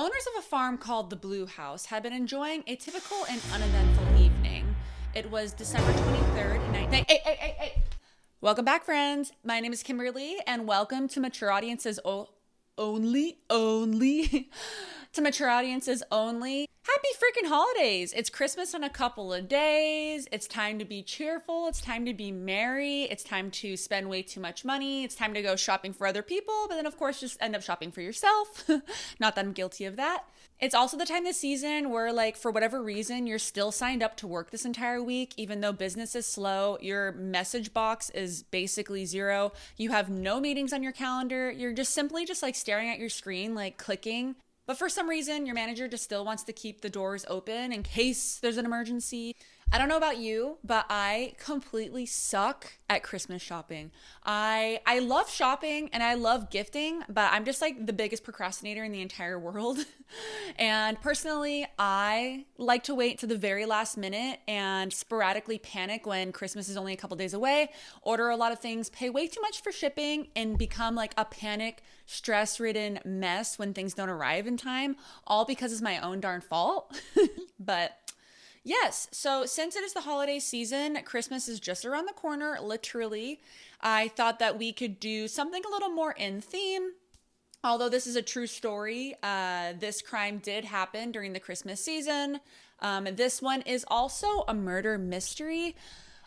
Owners of a farm called the Blue House had been enjoying a typical and uneventful evening. It was December 23rd, Hey! Welcome back, friends. My name is Kimberly, and welcome to Mature Audiences Only. To Mature Audiences Only. Happy freaking holidays. It's Christmas in a couple of days. It's time to be cheerful. It's time to be merry. It's time to spend way too much money. It's time to go shopping for other people, but then of course just end up shopping for yourself. Not that I'm guilty of that. It's also the time this season where, like, for whatever reason, you're still signed up to work this entire week, even though business is slow. Your message box is basically zero. You have no meetings on your calendar. You're just simply just like staring at your screen, like clicking. But for some reason, your manager just still wants to keep the doors open in case there's an emergency. I don't know about you, but I completely suck at Christmas shopping. I love shopping and I love gifting, but I'm just like the biggest procrastinator in the entire world. And personally, I like to wait to the very last minute and sporadically panic when Christmas is only a couple days away, order a lot of things, pay way too much for shipping, and become like a panic, stress-ridden mess when things don't arrive in time, all because it's my own darn fault. But yes, so since it is the holiday season, Christmas is just around the corner, literally. I thought that we could do something a little more in theme. Although this is a true story, this crime did happen during the Christmas season. This one is also a murder mystery.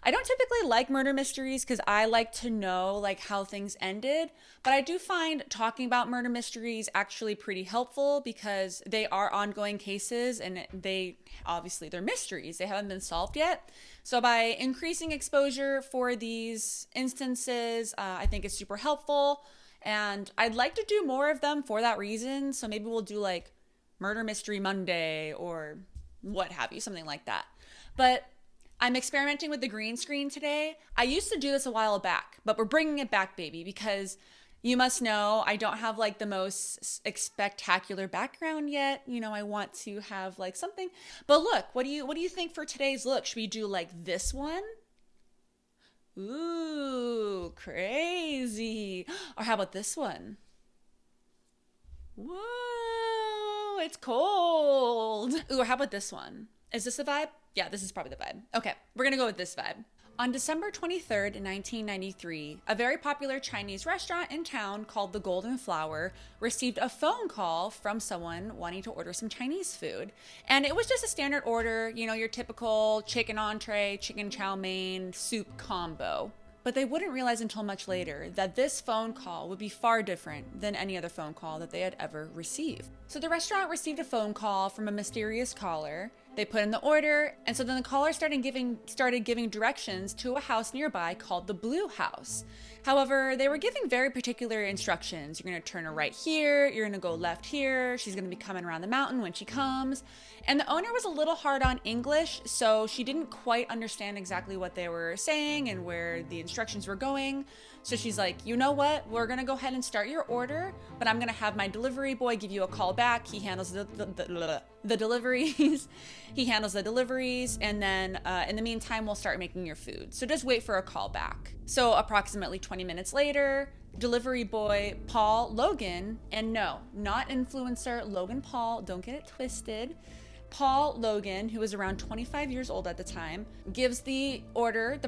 I don't typically like murder mysteries because I like to know like how things ended, but I do find talking about murder mysteries actually pretty helpful because they are ongoing cases and they're mysteries. They haven't been solved yet. So by increasing exposure for these instances, I think it's super helpful. And I'd like to do more of them for that reason. So maybe we'll do like Murder Mystery Monday or what have you, something like that. But I'm experimenting with the green screen today. I used to do this a while back, but we're bringing it back, baby, because you must know I don't have like the most spectacular background yet. You know, I want to have like something. But look, what do you think for today's look? Should we do like this one? Ooh, crazy. Or how about this one? Whoa, it's cold. Ooh, or how about this one? Is this the vibe? Yeah, this is probably the vibe. Okay, we're gonna go with this vibe. On December 23rd, 1993, a very popular Chinese restaurant in town called the Golden Flower received a phone call from someone wanting to order some Chinese food. And it was just a standard order, you know, your typical chicken entree, chicken chow mein, soup combo. But they wouldn't realize until much later that this phone call would be far different than any other phone call that they had ever received. So the restaurant received a phone call from a mysterious caller. They put in the order, and so then the caller started giving directions to a house nearby called the Blue House. However, they were giving very particular instructions. You're gonna turn her right here, you're gonna go left here, she's gonna be coming around the mountain when she comes. And the owner was a little hard on English, so she didn't quite understand exactly what they were saying and where the instructions were going. So she's like, you know what? We're gonna go ahead and start your order, but I'm gonna have my delivery boy give you a call back. He handles the deliveries. He handles the deliveries, and then in the meantime, we'll start making your food. So just wait for a call back. So approximately 20 minutes later, delivery boy Paul Logan, and no, not influencer Logan Paul, don't get it twisted. Paul Logan, who was around 25 years old at the time, gives the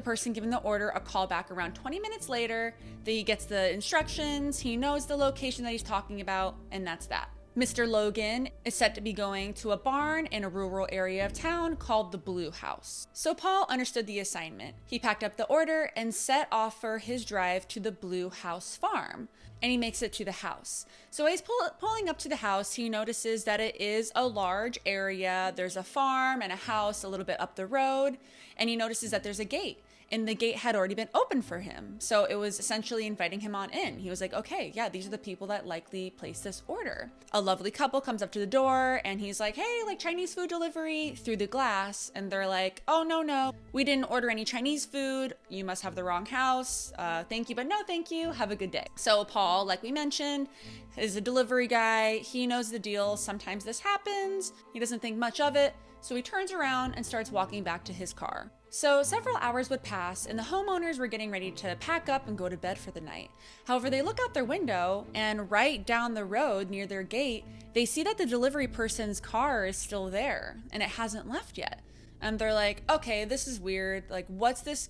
person giving the order, a call back around 20 minutes later. He gets the instructions, he knows the location that he's talking about, and that's that. Mr. Logan is set to be going to a barn in a rural area of town called the Blue House. So Paul understood the assignment. He packed up the order and set off for his drive to the Blue House farm. And he makes it to the house. So as he's pulling up to the house, he notices that it is a large area. There's a farm and a house a little bit up the road. And he notices that there's a gate. And the gate had already been opened for him. So it was essentially inviting him on in. He was like, okay, yeah, these are the people that likely placed this order. A lovely couple comes up to the door and he's like, hey, like Chinese food delivery through the glass. And they're like, oh, no, we didn't order any Chinese food. You must have the wrong house. Thank you, but no, thank you. Have a good day. So Paul, like we mentioned, is a delivery guy. He knows the deal. Sometimes this happens. He doesn't think much of it. So he turns around and starts walking back to his car. So several hours would pass and the homeowners were getting ready to pack up and go to bed for the night. However, they look out their window and right down the road near their gate, they see that the delivery person's car is still there and it hasn't left yet. And they're like, okay, this is weird. Like, what's this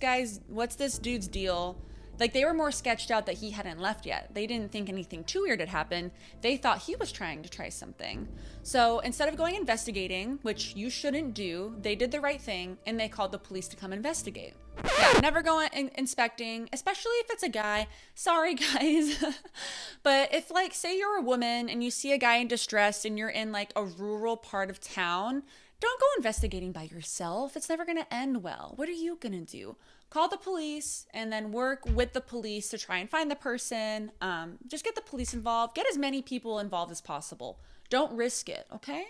dude's deal? Like, they were more sketched out that he hadn't left yet. They didn't think anything too weird had happened. They thought he was trying to try something. So instead of going investigating, which you shouldn't do, they did the right thing and they called the police to come investigate. Yeah, never go inspecting, especially if it's a guy. Sorry, guys. But if, like, say you're a woman and you see a guy in distress and you're in, like, a rural part of town, don't go investigating by yourself. It's never going to end well. What are you going to do? Call the police and then work with the police to try and find the person. Just get the police involved. Get as many people involved as possible. Don't risk it, okay?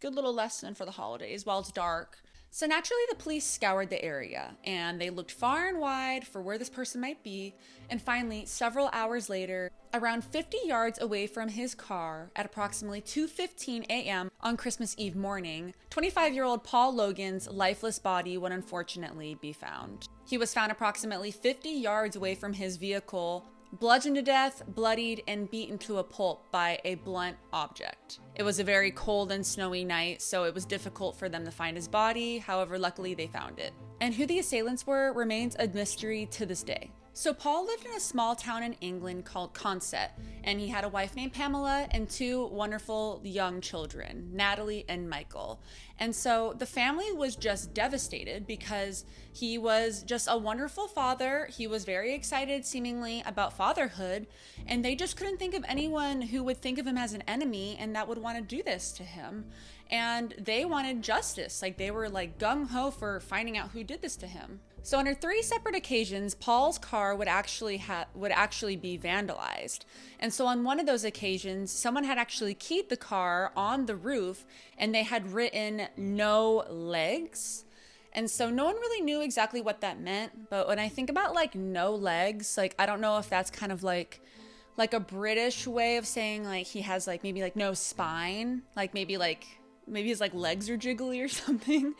Good little lesson for the holidays while it's dark. So naturally, the police scoured the area and they looked far and wide for where this person might be. And finally, several hours later, around 50 yards away from his car at approximately 2:15 a.m. on Christmas Eve morning, 25-year-old Paul Logan's lifeless body would unfortunately be found. He was found approximately 50 yards away from his vehicle, bludgeoned to death, bloodied, and beaten to a pulp by a blunt object. It was a very cold and snowy night, so it was difficult for them to find his body. However, luckily they found it. And who the assailants were remains a mystery to this day. So Paul lived in a small town in England called Consett, and he had a wife named Pamela and two wonderful young children, Natalie and Michael. And so the family was just devastated because he was just a wonderful father. He was very excited seemingly about fatherhood, and they just couldn't think of anyone who would think of him as an enemy and that would want to do this to him. And they wanted justice. Like, they were like gung-ho for finding out who did this to him. So on 3 separate occasions, Paul's car would actually be vandalized. And so on one of those occasions, someone had actually keyed the car on the roof and they had written "no legs." And so no one really knew exactly what that meant. But when I think about like no legs, like, I don't know if that's kind of like a British way of saying like he has like maybe like no spine, like maybe his like legs are jiggly or something.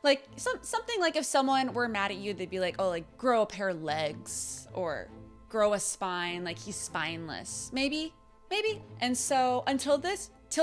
Like something like if someone were mad at you, they'd be like, oh, like grow a pair of legs or grow a spine, like he's spineless. Maybe. And so till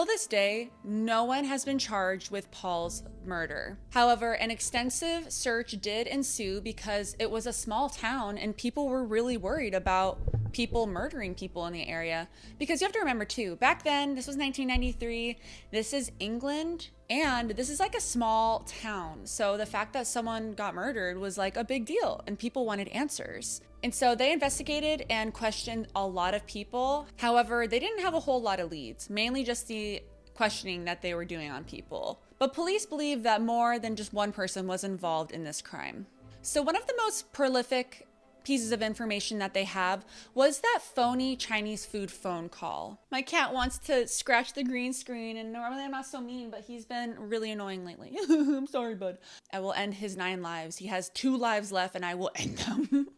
this day, no one has been charged with Paul's murder. However, an extensive search did ensue because it was a small town and people were really worried about people murdering people in the area. Because you have to remember too, back then, this was 1993, this is England, and this is like a small town. So the fact that someone got murdered was like a big deal and people wanted answers. And so they investigated and questioned a lot of people. However, they didn't have a whole lot of leads, mainly just the questioning that they were doing on people. But police believe that more than just one person was involved in this crime. So one of the most prolific pieces of information that they have was that phony Chinese food phone call. My cat wants to scratch the green screen, and normally I'm not so mean, but he's been really annoying lately. I'm sorry, bud. I will end his 9 lives. He has 2 lives left and I will end them.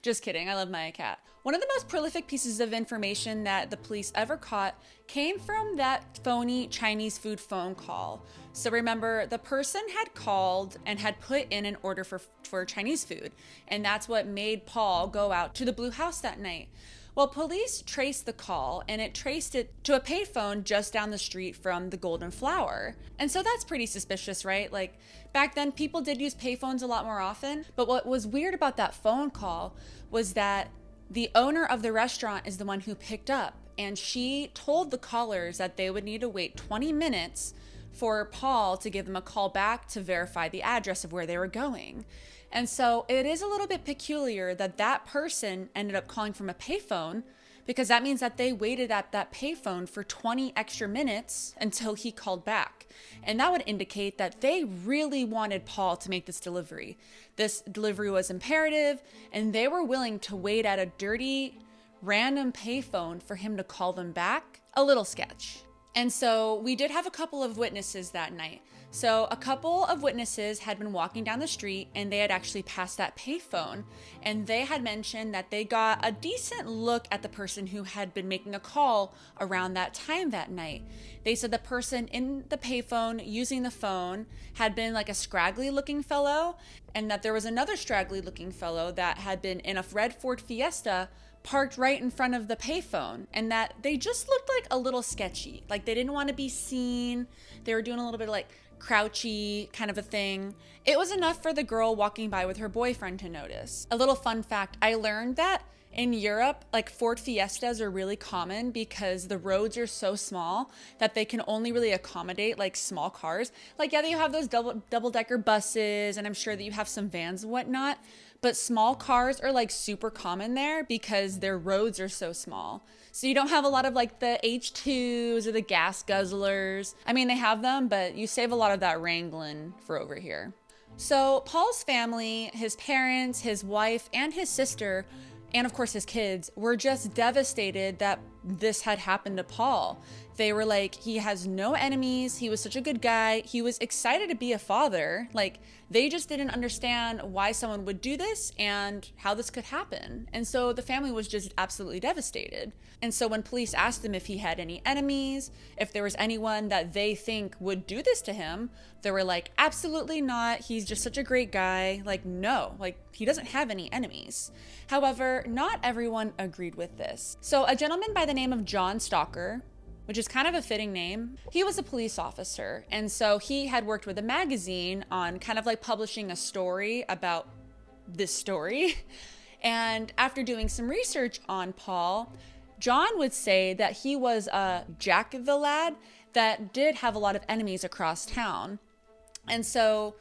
Just kidding. I love my cat. One of the most prolific pieces of information that the police ever caught came from that phony Chinese food phone call. So remember, the person had called and had put in an order for Chinese food, and that's what made Paul go out to the Blue House that night. Well, police traced the call, and it traced it to a payphone just down the street from the Golden Flower. And so that's pretty suspicious, right? Like, back then, people did use payphones a lot more often. But what was weird about that phone call was that the owner of the restaurant is the one who picked up, and she told the callers that they would need to wait 20 minutes for Paul to give them a call back to verify the address of where they were going. And so it is a little bit peculiar that that person ended up calling from a payphone, because that means that they waited at that payphone for 20 extra minutes until he called back. And that would indicate that they really wanted Paul to make this delivery. This delivery was imperative, and they were willing to wait at a dirty, random payphone for him to call them back. A little sketch. And so we did have a couple of witnesses that night. So a couple of witnesses had been walking down the street and they had actually passed that payphone, and they had mentioned that they got a decent look at the person who had been making a call around that time that night. They said the person in the payphone using the phone had been like a scraggly looking fellow, and that there was another scraggly looking fellow that had been in a red Ford Fiesta parked right in front of the payphone, and that they just looked like a little sketchy. Like they didn't want to be seen. They were doing a little bit of like crouchy kind of a thing. It was enough for the girl walking by with her boyfriend to notice. A little fun fact, I learned that in Europe, like Ford Fiestas are really common because the roads are so small that they can only really accommodate like small cars. Like, yeah, you have those double-decker buses, and I'm sure that you have some vans and whatnot, but small cars are like super common there because their roads are so small. So you don't have a lot of like the H2s or the gas guzzlers. I mean, they have them, but you save a lot of that wrangling for over here. So Paul's family, his parents, his wife, and his sister, and of course his kids, were just devastated that this had happened to Paul. They were like, he has no enemies. He was such a good guy. He was excited to be a father. Like, they just didn't understand why someone would do this and how this could happen. And so the family was just absolutely devastated. And so when police asked him if he had any enemies, if there was anyone that they think would do this to him, they were like, absolutely not. He's just such a great guy. Like, no, like he doesn't have any enemies. However, not everyone agreed with this. So a gentleman by the name of John Stalker, which is kind of a fitting name, he was a police officer. And so he had worked with a magazine on kind of like publishing a story about this story. And after doing some research on Paul, John would say that he was a Jack the Lad that did have a lot of enemies across town. And so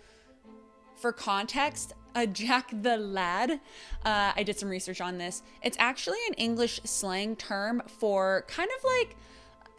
for context, a Jack the Lad, I did some research on this. It's actually an English slang term for kind of like,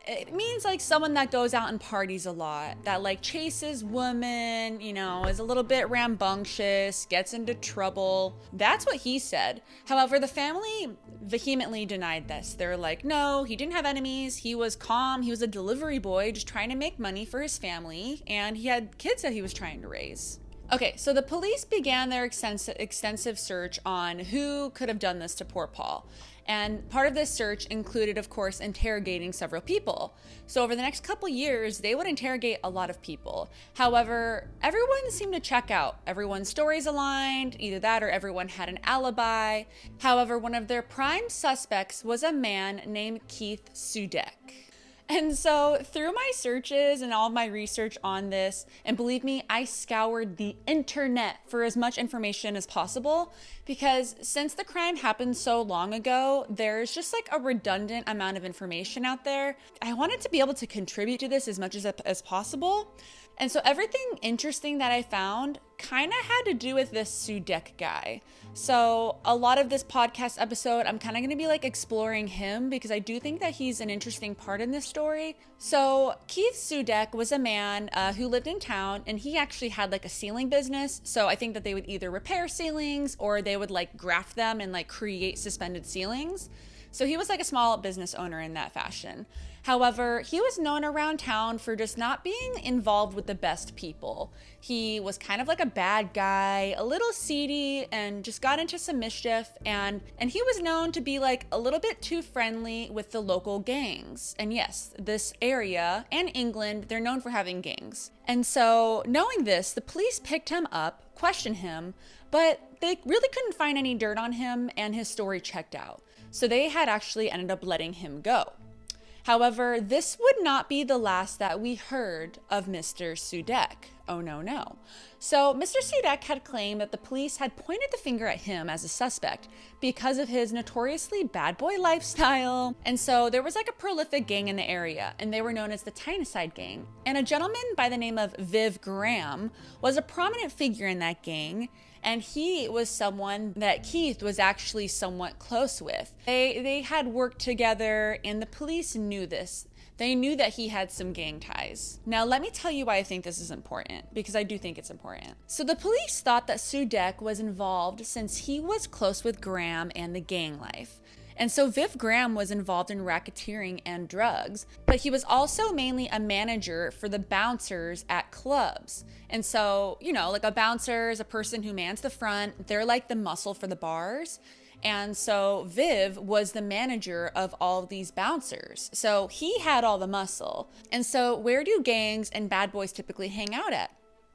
it means like someone that goes out and parties a lot, that like chases women, you know, is a little bit rambunctious, gets into trouble. That's what he said. However, the family vehemently denied this. They're like, no, he didn't have enemies. He was calm. He was a delivery boy just trying to make money for his family, and he had kids that he was trying to raise. Okay, so the police began their extensive search on who could have done this to poor Paul. And part of this search included, of course, interrogating several people. So over the next couple years, they would interrogate a lot of people. However, everyone seemed to check out. Everyone's stories aligned, either that or everyone had an alibi. However, one of their prime suspects was a man named Keith Sudek. And so through my searches and all of my research on this, and believe me, I scoured the internet for as much information as possible, because since the crime happened so long ago, there's just like a redundant amount of information out there. I wanted to be able to contribute to this as much as possible. And so everything interesting that I found kind of had to do with this Sudek guy. So a lot of this podcast episode, I'm kind of going to be like exploring him because I do think that he's an interesting part in this story. So Keith Sudek was a man who lived in town, and he actually had like a ceiling business. So I think that they would either repair ceilings or they would like graft them and like create suspended ceilings. So he was like a small business owner in that fashion. However, he was known around town for just not being involved with the best people. He was kind of like a bad guy, a little seedy, and just got into some mischief. And he was known to be like a little bit too friendly with the local gangs. And yes, this area and England, they're known for having gangs. And so knowing this, the police picked him up, questioned him, but they really couldn't find any dirt on him, and his story checked out. So they had actually ended up letting him go. However, this would not be the last that we heard of Mr. Sudek. Oh, no, no. So Mr. Sudek had claimed that the police had pointed the finger at him as a suspect because of his notoriously bad boy lifestyle. And so there was like a prolific gang in the area, and they were known as the Tyneside Gang. And a gentleman by the name of Viv Graham was a prominent figure in that gang. And he was someone that Keith was actually somewhat close with. They had worked together, and the police knew this. They knew that he had some gang ties. Now, let me tell you why I think this is important, because I do think it's important. So the police thought that Sudek was involved since he was close with Graham and the gang life. And so Viv Graham was involved in racketeering and drugs, but he was also mainly a manager for the bouncers at clubs. And so, like a bouncer is a person who mans the front. They're like the muscle for the bars. And so Viv was the manager of all of these bouncers. So he had all the muscle. And so where do gangs and bad boys typically hang out at?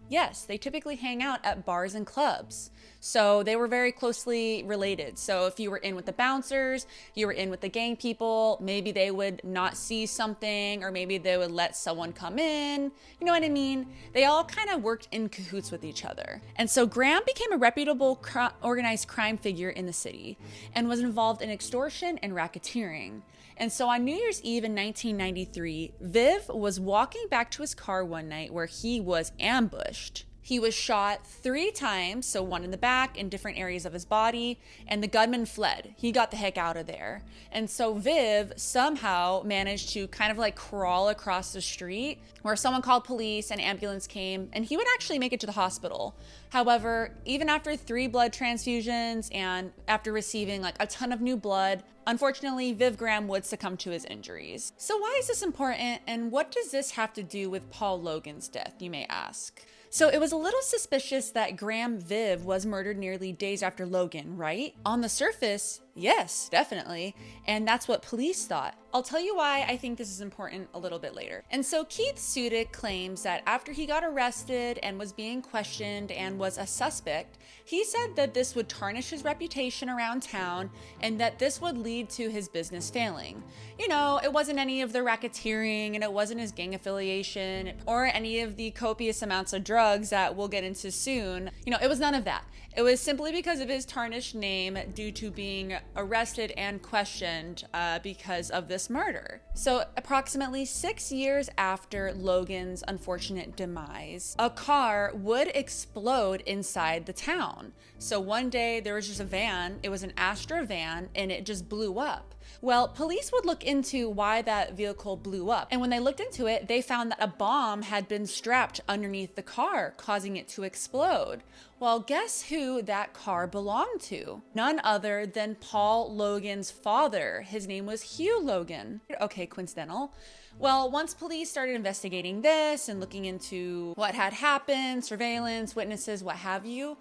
Yes, they typically hang out at bars and clubs. So they were very closely related. So if you were in with the bouncers, you were in with the gang people, maybe they would not see something, or maybe they would let someone come in. You know what I mean? They all kind of worked in cahoots with each other. And so Graham became a reputable organized crime figure in the city and was involved in extortion and racketeering. And so on New Year's Eve in 1993, Viv was walking back to his car one night where he was ambushed. He was shot 3 times, so one in the back in different areas of his body, and the gunman fled. He got the heck out of there. And so Viv somehow managed to kind of like crawl across the street where someone called police and ambulance came, and he would actually make it to the hospital. However, even after 3 blood transfusions and after receiving like a ton of new blood, unfortunately, Viv Graham would succumb to his injuries. So why is this important, and what does this have to do with Paul Logan's death, you may ask? So it was a little suspicious that Graham Viv was murdered nearly days after Logan, right? On the surface, yes, definitely. And that's what police thought. I'll tell you why I think this is important a little bit later. And so Keith Sudek claims that after he got arrested and was being questioned and was a suspect, he said that this would tarnish his reputation around town and that this would lead to his business failing. It wasn't any of the racketeering, and it wasn't his gang affiliation or any of the copious amounts of drugs that we'll get into soon. It was none of that. It was simply because of his tarnished name due to being arrested and questioned because of this murder. So approximately 6 years after Logan's unfortunate demise, a car would explode inside the town. So one day there was just a van, it was an Astra van, and it just blew up. Well, police would look into why that vehicle blew up. And when they looked into it, they found that a bomb had been strapped underneath the car, causing it to explode. Well, guess who that car belonged to? None other than Paul Logan's father. His name was Hugh Logan. Okay, coincidental. Well, once police started investigating this and looking into what had happened, surveillance, witnesses, what have you,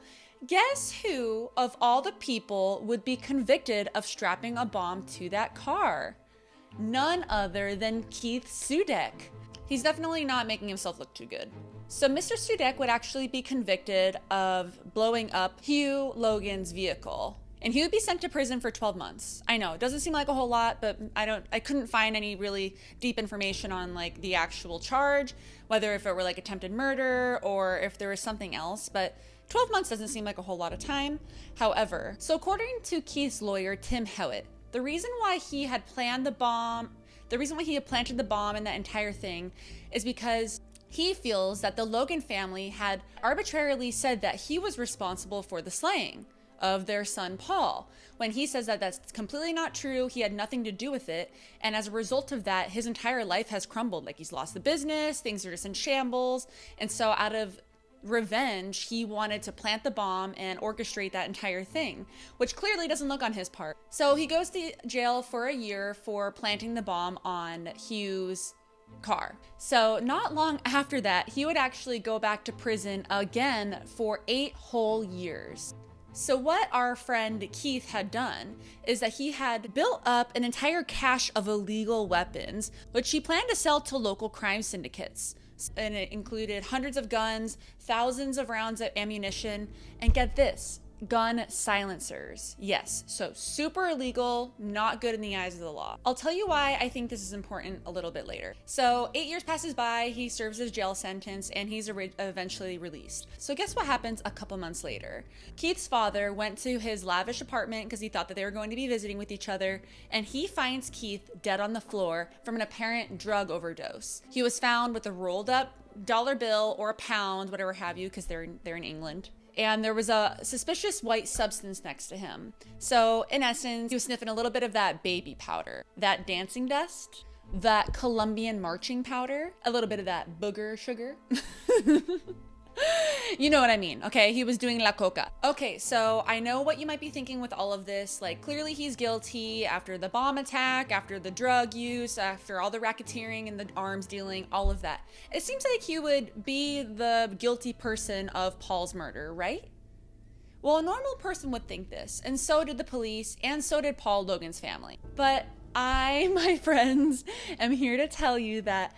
guess who of all the people would be convicted of strapping a bomb to that car? None other than Keith Sudek. He's definitely not making himself look too good. So Mr. Sudek would actually be convicted of blowing up Hugh Logan's vehicle, and he would be sent to prison for 12 months. I know, it doesn't seem like a whole lot, but I couldn't find any really deep information on like the actual charge, whether if it were like attempted murder or if there was something else, but 12 months doesn't seem like a whole lot of time. However, so according to Keith's lawyer, Tim Hewitt, the reason why he had planted the bomb and that entire thing is because he feels that the Logan family had arbitrarily said that he was responsible for the slaying of their son Paul, when he says that that's completely not true. He had nothing to do with it, and as a result of that, his entire life has crumbled. Like, he's lost the business, things are just in shambles, and so out of revenge, he wanted to plant the bomb and orchestrate that entire thing, which clearly doesn't look on his part. So he goes to jail for a year for planting the bomb on Hugh's car. So not long after that, he would actually go back to prison again for 8 whole years. So what our friend Keith had done is that he had built up an entire cache of illegal weapons, which he planned to sell to local crime syndicates. And it included hundreds of guns, thousands of rounds of ammunition, and get this, gun silencers. Yes, so super illegal, not good in the eyes of the law. I'll tell you why I think this is important a little bit later. So 8 years passes by, he serves his jail sentence, and he's eventually released. So guess what happens a couple months later? Keith's father went to his lavish apartment because he thought that they were going to be visiting with each other, and he finds Keith dead on the floor from an apparent drug overdose. He was found with a rolled up dollar bill or a pound, whatever have you, because they're in England. And there was a suspicious white substance next to him. So in essence, he was sniffing a little bit of that baby powder, that dancing dust, that Colombian marching powder, a little bit of that booger sugar. You know what I mean, okay? He was doing la coca. Okay, so I know what you might be thinking with all of this. Like, clearly he's guilty after the bomb attack, after the drug use, after all the racketeering and the arms dealing, all of that. It seems like he would be the guilty person of Paul's murder, right? Well, a normal person would think this, and so did the police, and so did Paul Logan's family. But I, my friends, am here to tell you that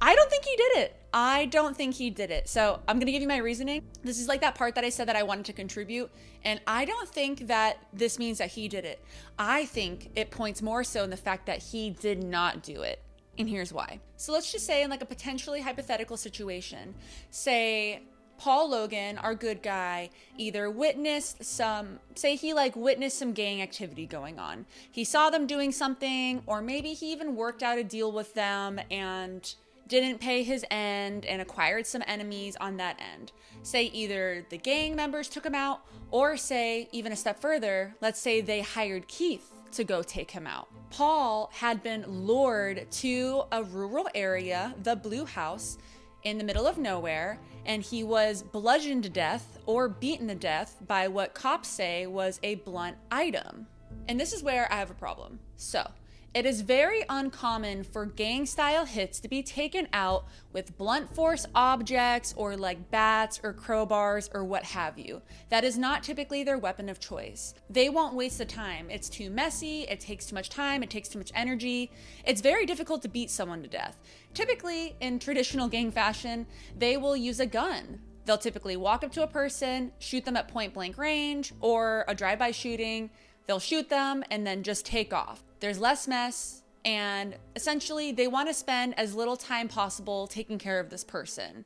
I don't think he did it. I don't think he did it. So I'm going to give you my reasoning. This is like that part that I said that I wanted to contribute. And I don't think that this means that he did it. I think it points more so in the fact that he did not do it. And here's why. So let's just say in like a potentially hypothetical situation, say Paul Logan, our good guy, either witnessed some gang activity going on. He saw them doing something, or maybe he even worked out a deal with them and didn't pay his end and acquired some enemies on that end. Say either the gang members took him out, or say even a step further, let's say they hired Keith to go take him out. Paul had been lured to a rural area, the Blue House, in the middle of nowhere, and he was bludgeoned to death or beaten to death by what cops say was a blunt item. And this is where I have a problem. So, it is very uncommon for gang-style hits to be taken out with blunt force objects or like bats or crowbars or what have you. That is not typically their weapon of choice. They won't waste the time. It's too messy, it takes too much time, it takes too much energy. It's very difficult to beat someone to death. Typically, in traditional gang fashion, they will use a gun. They'll typically walk up to a person, shoot them at point blank range, or a drive-by shooting. They'll shoot them and then just take off. There's less mess, and essentially they want to spend as little time possible taking care of this person.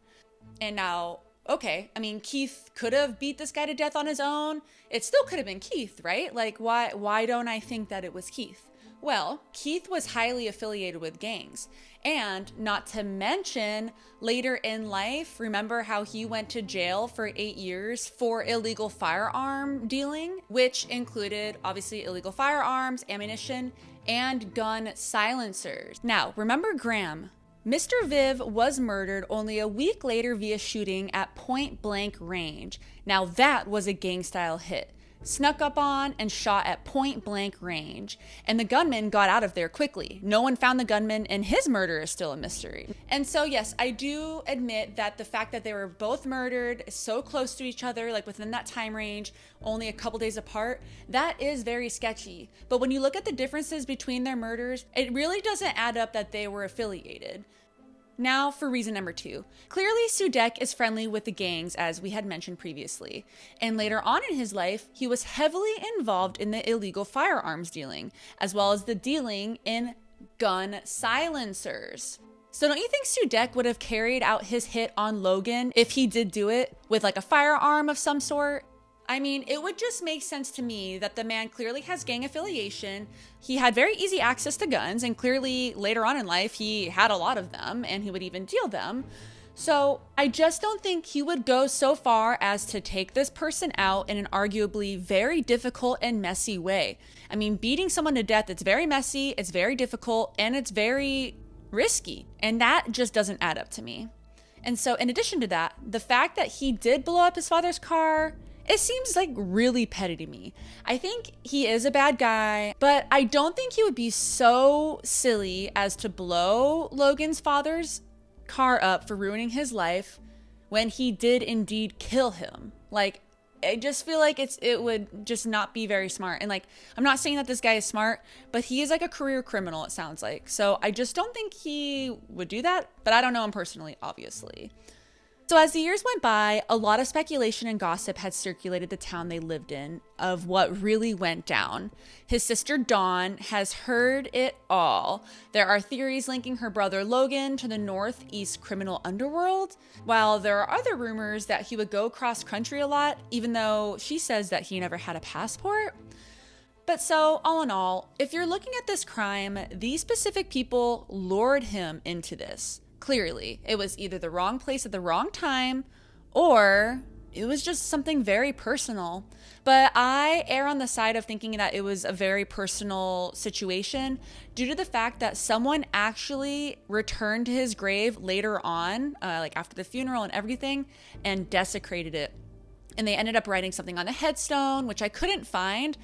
And now, okay, I mean, Keith could have beat this guy to death on his own. It still could have been Keith, right? Like, why don't I think that it was Keith? Well, Keith was highly affiliated with gangs. And not to mention, later in life, remember how he went to jail for 8 years for illegal firearm dealing, which included, obviously, illegal firearms, ammunition, and gun silencers. Now, remember Graham. Mr. Viv was murdered only a week later via shooting at point blank range. Now, that was a gang-style hit. Snuck up on and shot at point blank range. And the gunman got out of there quickly. No one found the gunman, and his murder is still a mystery. And so, yes, I do admit that the fact that they were both murdered so close to each other, like within that time range, only a couple days apart, that is very sketchy. But when you look at the differences between their murders, it really doesn't add up that they were affiliated. Now for reason number 2. Clearly, Sudek is friendly with the gangs, as we had mentioned previously. And later on in his life, he was heavily involved in the illegal firearms dealing, as well as the dealing in gun silencers. So don't you think Sudek would have carried out his hit on Logan if he did do it with like a firearm of some sort? I mean, it would just make sense to me that the man clearly has gang affiliation. He had very easy access to guns, and clearly later on in life, he had a lot of them, and he would even deal them. So I just don't think he would go so far as to take this person out in an arguably very difficult and messy way. I mean, beating someone to death, it's very messy, it's very difficult, and it's very risky. And that just doesn't add up to me. And so in addition to that, the fact that he did blow up his father's car, it seems like really petty to me. I think he is a bad guy, but I don't think he would be so silly as to blow Logan's father's car up for ruining his life when he did indeed kill him. Like, I just feel like it would just not be very smart. And like, I'm not saying that this guy is smart, but he is like a career criminal, it sounds like. So I just don't think he would do that, but I don't know him personally, obviously. So as the years went by, a lot of speculation and gossip had circulated the town they lived in of what really went down. His sister Dawn has heard it all. There are theories linking her brother Logan to the northeast criminal underworld, while there are other rumors that he would go cross country a lot, even though she says that he never had a passport. But so, all in all, if you're looking at this crime, these specific people lured him into this. Clearly, it was either the wrong place at the wrong time, or it was just something very personal. But I err on the side of thinking that it was a very personal situation due to the fact that someone actually returned to his grave later on, like after the funeral and everything, and desecrated it. And they ended up writing something on the headstone, which I couldn't find,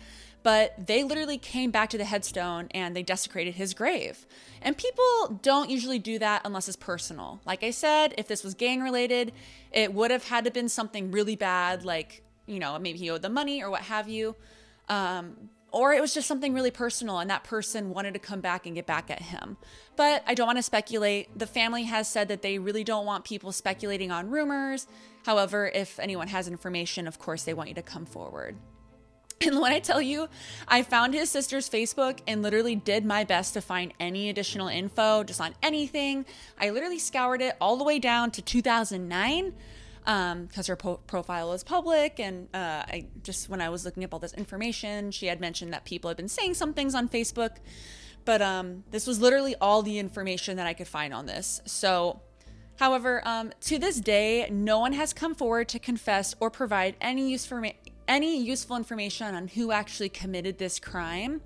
but they literally came back to the headstone and they desecrated his grave. And people don't usually do that unless it's personal. Like I said, if this was gang related, it would have had to been something really bad, like, you know, maybe he owed them money or what have you. Or it was just something really personal and that person wanted to come back and get back at him. But I don't want to speculate. The family has said that they really don't want people speculating on rumors. However, if anyone has information, of course, they want you to come forward. And when I tell you, I found his sister's Facebook and literally did my best to find any additional info just on anything. I literally scoured it all the way down to 2009 because her profile was public. And when I was looking up all this information, she had mentioned that people had been saying some things on Facebook. But this was literally all the information that I could find on this. So, however, to this day, no one has come forward to confess or provide any useful information on who actually committed this crime.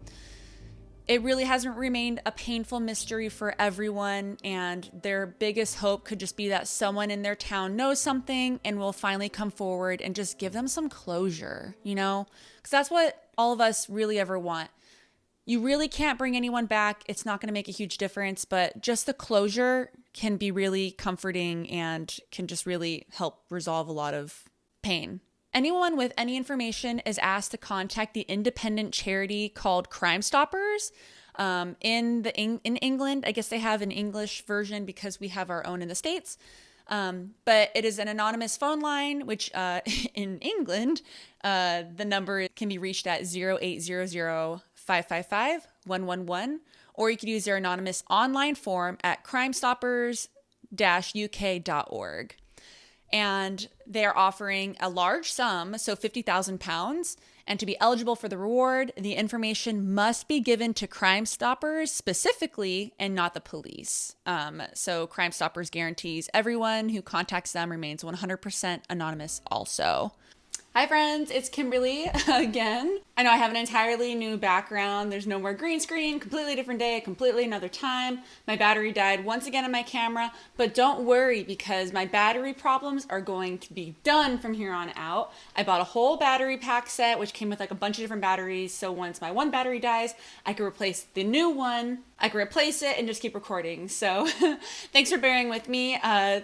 It really hasn't remained a painful mystery for everyone, and their biggest hope could just be that someone in their town knows something and will finally come forward and just give them some closure, you know? Because that's what all of us really ever want. You really can't bring anyone back. It's not going to make a huge difference, but just the closure can be really comforting and can just really help resolve a lot of pain. Anyone with any information is asked to contact the independent charity called Crime Stoppers. In England, I guess they have an English version because we have our own in the States. But it is an anonymous phone line, which in England, the number can be reached at 0800-555-111, or you could use their anonymous online form at crimestoppers-uk.org. And they're offering a large sum, so £50,000. And to be eligible for the reward, the information must be given to Crime Stoppers specifically and not the police. So Crime Stoppers guarantees everyone who contacts them remains 100% anonymous also. Hi friends, it's Kimberly again. I know I have an entirely new background. There's no more green screen, completely different day, completely another time. My battery died once again on my camera, but don't worry because my battery problems are going to be done from here on out. I bought a whole battery pack set, which came with like a bunch of different batteries. So once my one battery dies, I can replace the new one. I can replace it and just keep recording. So thanks for bearing with me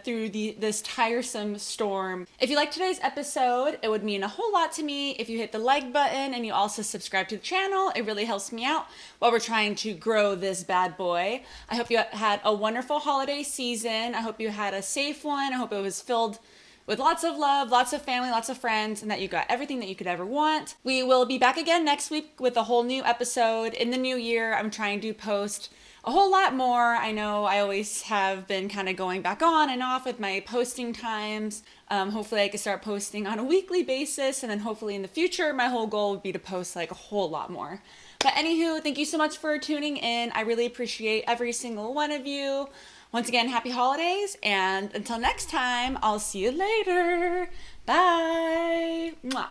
through this tiresome storm. If you liked today's episode, it would mean a whole lot to me if you hit the like button and you also subscribe to the channel. It really helps me out while we're trying to grow this bad boy. I hope you had a wonderful holiday season. I hope you had a safe one. I hope it was filled with lots of love, lots of family, lots of friends, and that you got everything that you could ever want. We will be back again next week with a whole new episode. In the new year, I'm trying to post a whole lot more. I know I always have been kind of going back on and off with my posting times. Hopefully I can start posting on a weekly basis, and then hopefully in the future, my whole goal would be to post like a whole lot more. But anywho, thank you so much for tuning in. I really appreciate every single one of you. Once again, happy holidays, and until next time, I'll see you later. Bye. Mwah.